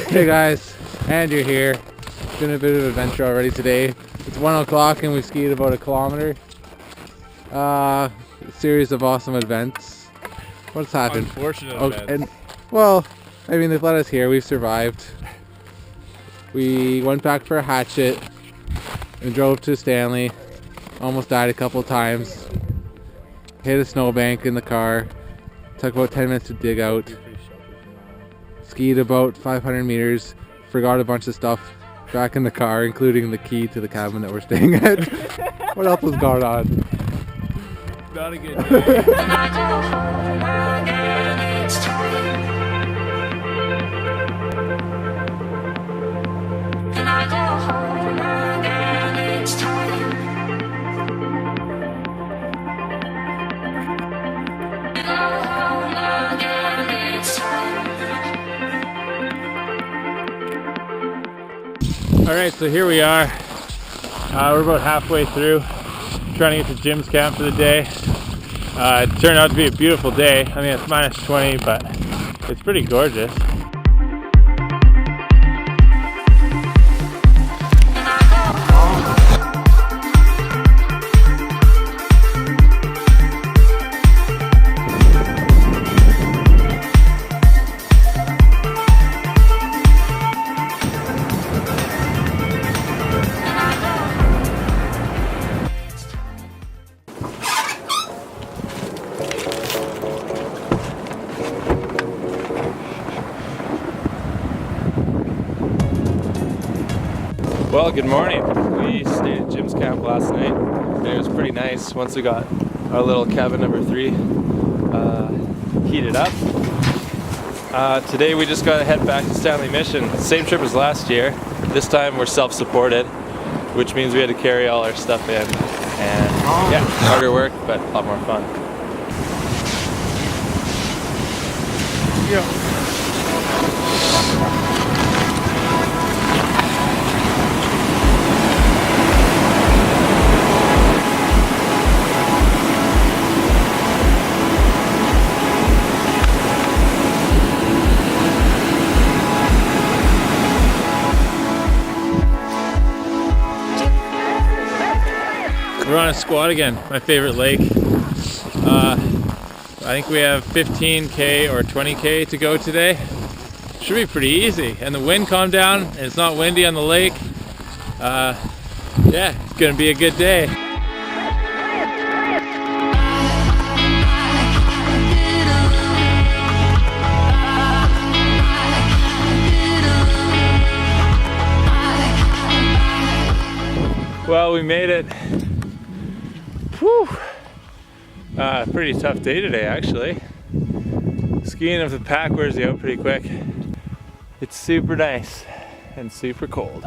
Hey guys, Andrew here. It's been a bit of an adventure already today. It's 1 o'clock and we skied about a kilometer. A series of awesome events. What's happened? Unfortunate events. And, well, I mean, they've let us here. We've survived. We went back for a hatchet and drove to Stanley. Almost died a couple times. Hit a snowbank in the car. Took about 10 minutes to dig out. Skied about 500 meters. Forgot a bunch of stuff back in the car, including the key to the cabin that we're staying at. What else was going on? Not a good day. Alright, so here we are. We're about halfway through, trying to get to Jim's camp for the day. It turned out to be a beautiful day. I mean, it's minus 20, but it's pretty gorgeous. Well, good morning. We stayed at Jim's camp last night and it was pretty nice once we got our little cabin number 3 heated up. Today we just got to head back to Stanley Mission. Same trip as last year. This time we're self-supported, which means we had to carry all our stuff in. And yeah, harder work, but a lot more fun. Yeah. We're on a squat again, my favorite lake. I think we have 15k or 20k to go today. Should be pretty easy, and the wind calmed down and it's not windy on the lake. Yeah, it's gonna be a good day. Well, we made it. Whew. Pretty tough day today, actually. Skiing with the pack wears you out pretty quick. It's super nice and super cold.